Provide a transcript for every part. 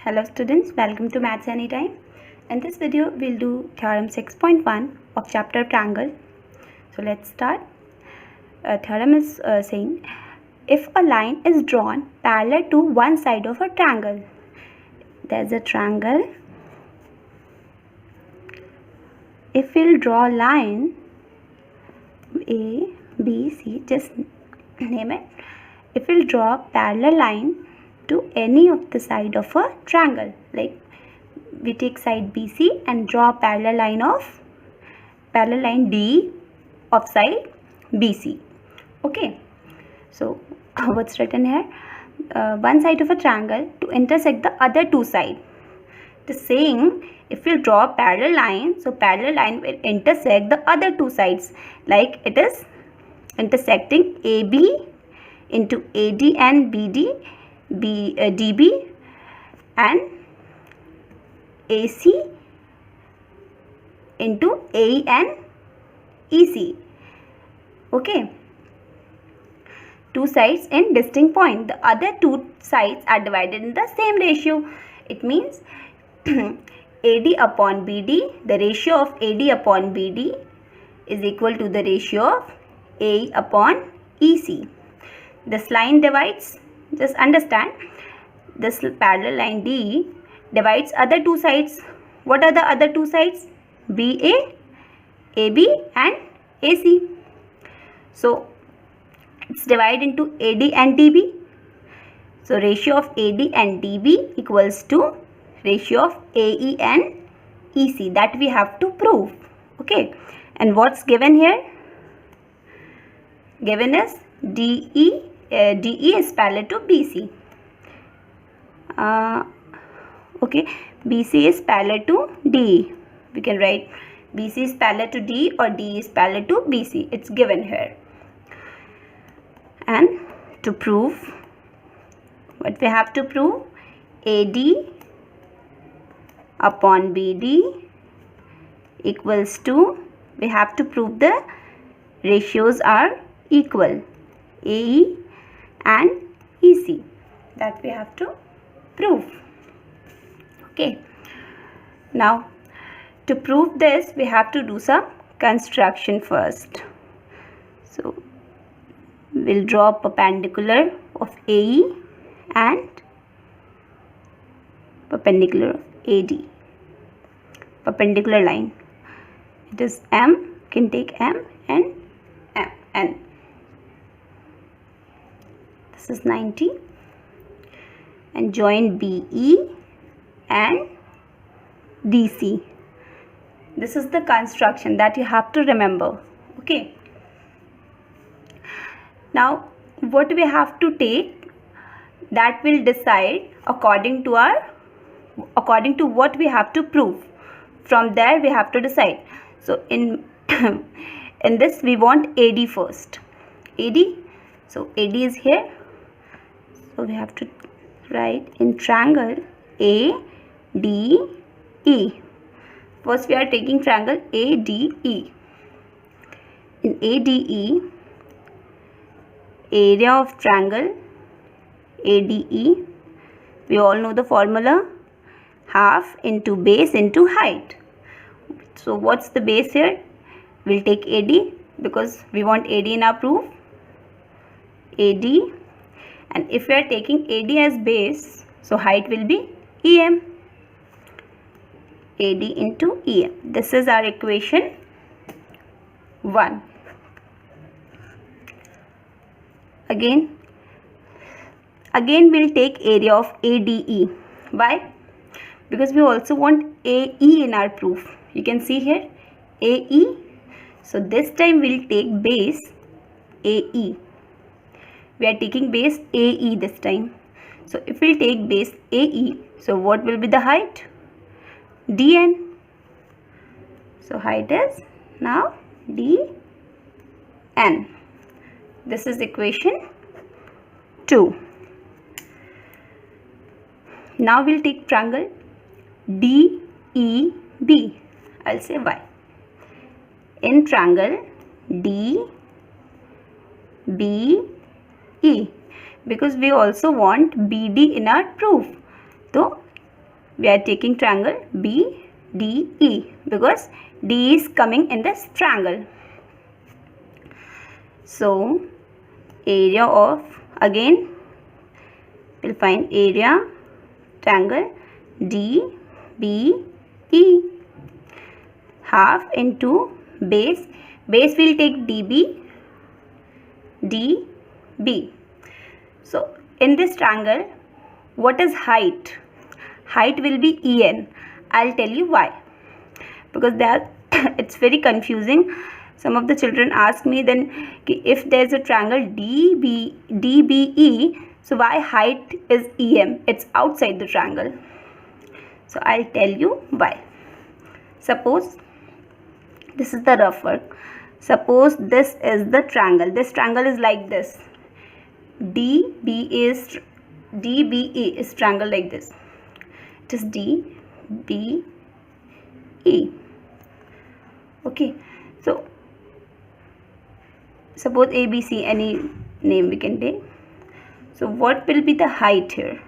Hello students, welcome to Maths Anytime. In this video, we'll do theorem 6.1 of chapter triangle. So let's start. Theorem is saying, if a line is drawn parallel to one side of a triangle, there's a triangle. If we'll draw a line A, B, C, just name it. If we'll draw a parallel line to any of the side of a triangle, like we take side BC and draw a parallel line D of side BC. Okay, so what's written here? One side of a triangle to intersect the other two sides. The saying, if you draw a parallel line, so parallel line will intersect the other two sides, like it is intersecting AB into AD and BD, DB and AC into AE and EC. Okay, two sides in distinct point. The other two sides are divided in the same ratio. It means AD upon BD, the ratio of AD upon BD is equal to the ratio of AE upon EC. This line divides, just understand, this parallel line D divides other two sides. What are the other two sides? BA, AB and AC. So it's divided into AD and DB. So ratio of AD and DB equals to ratio of AE and EC. That we have to prove. Okay. And what's given here? Given is DE is parallel to BC. Okay, BC is parallel to DE. We can write BC is parallel to DE or DE is parallel to BC. It's given here. And to prove, what we have to prove? AD upon BD equals to, we have to prove the ratios are equal, AE and EC. That we have to prove. Okay. Now, to prove this, we have to do some construction first. So, we'll draw a perpendicular of AE and perpendicular of AD. Perpendicular line. It is M, can take M and M. N. This is 90. And join BE and DC. This is the construction that you have to remember. Okay. Now, what we have to take, that will decide according to what we have to prove. From there we have to decide. So in in this we want AD first. AD. So AD is here. So we have to write in triangle ADE. First we are taking triangle ADE. In ADE, area of triangle ADE, we all know the formula, half into base into height. So what's the base here? We'll take AD because we want AD in our proof. AD, and if we are taking AD as base, so height will be EM. AD into EM. This is our equation 1. Again we'll take area of ADE. Why? Because we also want AE in our proof. You can see here AE. So this time we'll take base AE. We are taking base AE this time. So if we'll take base AE, so what will be the height? DN. So height is now DN. This is equation 2. Now we'll take triangle DEB. I'll say Y. In triangle DBE, because we also want BD in our proof. So we are taking triangle BDE because D is coming in this triangle. So area of, again we'll find area triangle DBE, half into base will take DB. So in this triangle, what is height? Height will be EN. I'll tell you why. Because that it's very confusing. Some of the children ask me then, if there's a triangle DBE, so why height is EM? It's outside the triangle. So I'll tell you why. Suppose this is the rough work. Suppose this is the triangle. This triangle is like this. DBE is triangle like this. It is DBE. Okay. So suppose ABC, any name we can take. So what will be the height here?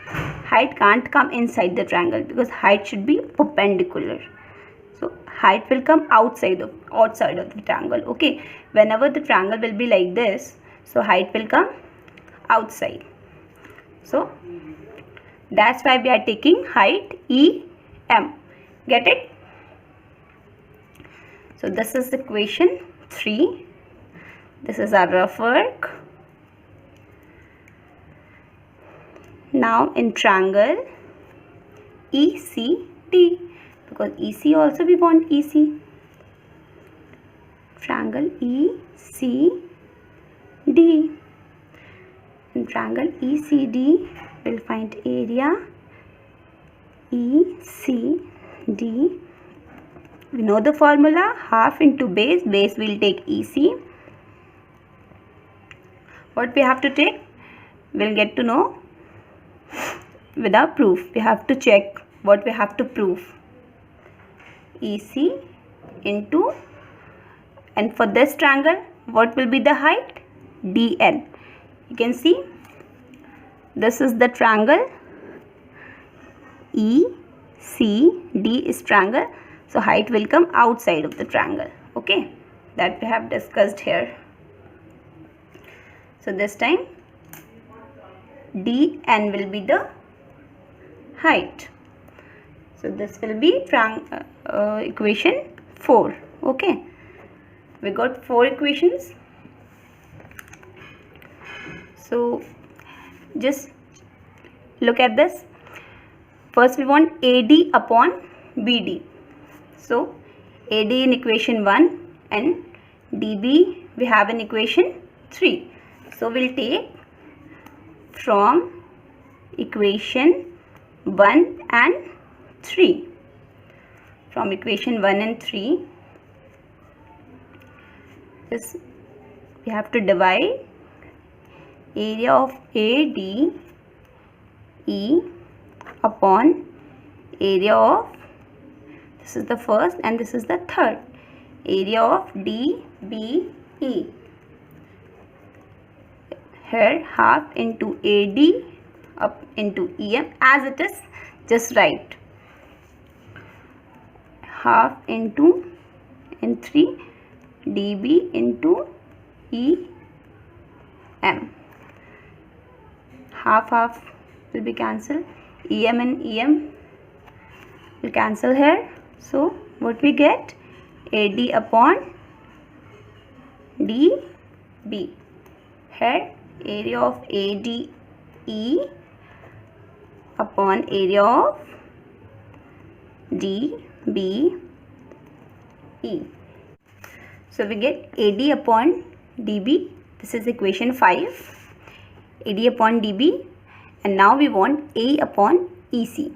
Height can't come inside the triangle because height should be perpendicular. So height will come outside of the triangle. Okay, whenever the triangle will be like this, so height will come outside. So that's why we are taking height EM. Get it? So this is equation 3. This is our rough work. Now in triangle ECD, because EC also we want EC. Triangle ECD. In triangle ECD, we'll find area ECD. We know the formula, half into base will take EC. What we have to take? We'll get to know with our proof. We have to check what we have to prove. EC into, and for this triangle, what will be the height? DN. You can see this is the triangle. ECD is triangle. So height will come outside of the triangle. Okay, that we have discussed here. So this time DN will be the height. So this will be equation 4. Okay, we got 4 equations. So just look at this. First we want AD upon BD. So AD in equation 1 and DB we have in equation 3. So we'll take from equation 1 and 3. From equation 1 and 3, this we have to divide area of ADE upon area of, this is the first and this is the third, area of DBE. Here half into AD up into EM as it is, just write half into in 3 DB into EM. Half will be cancelled. EM and EM will cancel here. So what we get? AD upon DB. Here area of ADE upon area of DBE. So we get AD upon DB. This is equation 5. AD upon DB, and now we want A upon EC.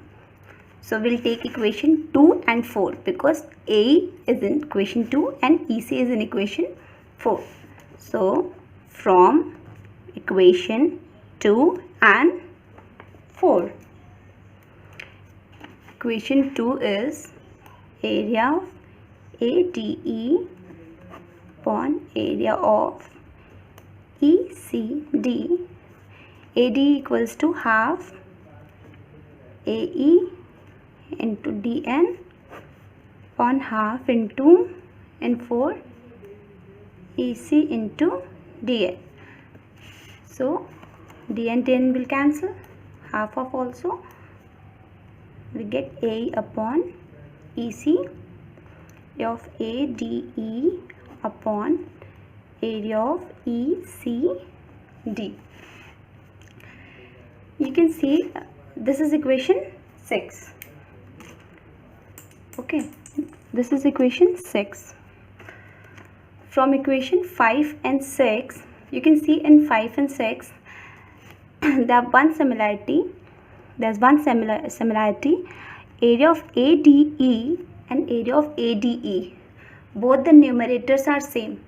So we'll take equation 2 and 4 because A is in equation 2 and EC is in equation 4. So from equation 2 and 4, equation 2 is area of ADE upon area of ECD. AD equals to half AE into dn upon half into n4 EC into dn. So dn will cancel, half of also, we get A upon EC of ADE upon area of ECD. You can see this is equation 6. Okay, this is equation 6. From equation 5 and 6, you can see in 5 and 6 there's one similarity. Area of ADE and area of ADE, both the numerators are same,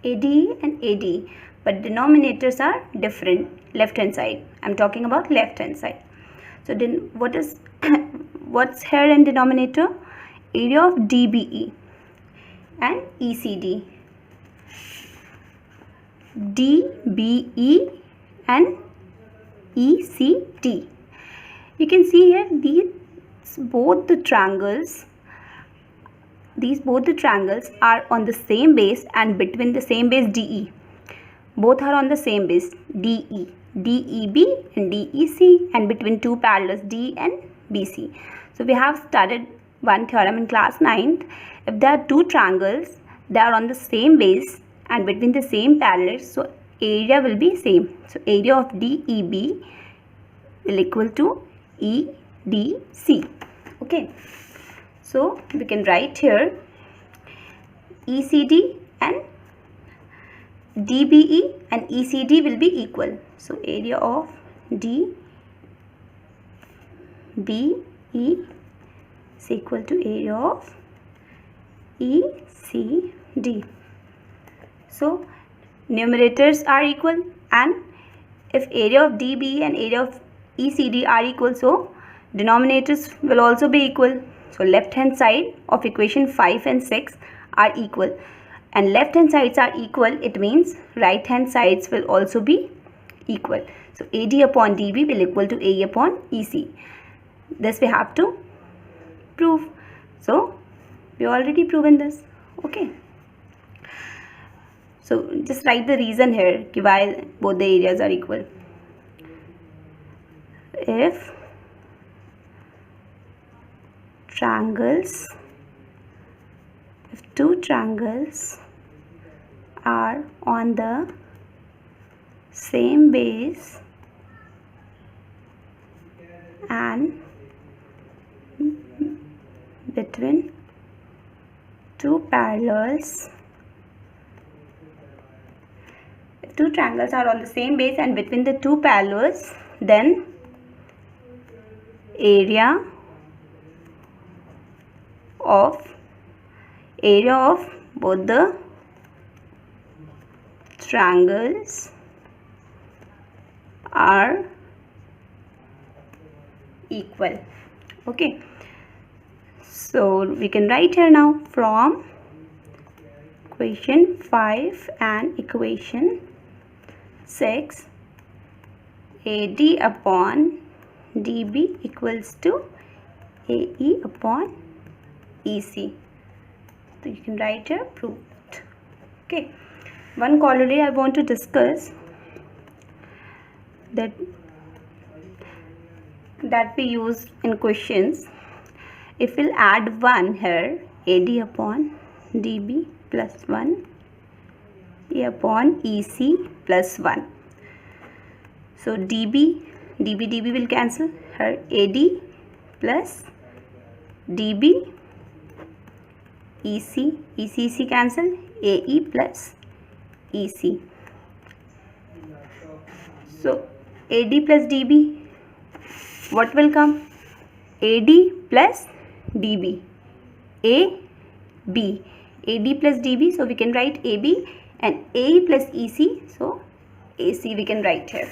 ADE and ADE, but denominators are different. Left hand side, I'm talking about left hand side. So then what's here in denominator? Area of DBE and ECD. DBE and ECD. You can see here both the triangles are on the same base and between the same base DE. Both are on the same base DE, DEB and DEC, and between two parallels D and BC. So we have studied one theorem in class 9th. If there are two triangles, they are on the same base and between the same parallels, so area will be same. So area of DEB will equal to EDC. Okay, so we can write here ECD and DBE and ECD will be equal. So area of DBE is equal to area of ECD. So numerators are equal, and if area of DBE and area of ECD are equal, so denominators will also be equal. So left hand side of equation 5 and 6 are equal, and left hand sides are equal, it means right hand sides will also be equal. So AD upon DB will equal to A upon EC. This we have to prove. So we already proven this. Okay, so just write the reason here why both the areas are equal. If two triangles are on the same base and between two parallels, if two triangles are on the same base and between the two parallels, then area of both the triangles are equal. Okay, so we can write here now from equation 5 and equation 6, AD upon DB equals to AE upon EC. So you can write here proved. Okay, one corollary I want to discuss that we use in questions. If we'll add 1 here, AD upon DB plus 1, A upon EC plus 1. So DB will cancel here, AD plus DB, EC cancel, AE plus EC. So AD plus DB, what will come? AD plus DB, AB, AD plus DB, so we can write AB, and AE plus EC, so AC we can write here.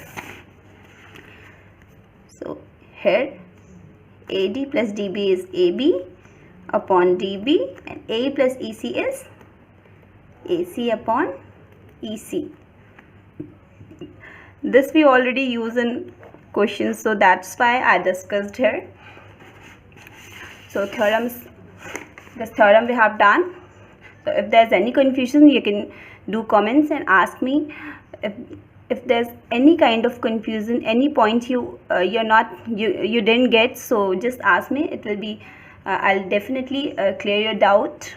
So here AD plus DB is AB upon DB, and AE plus EC is AC upon EC. This we already use in questions, so that's why I discussed here. So this theorem we have done. So if there's any confusion, you can do comments and ask me. If there's any kind of confusion, any point you didn't get, so just ask me. It will be I'll definitely clear your doubt.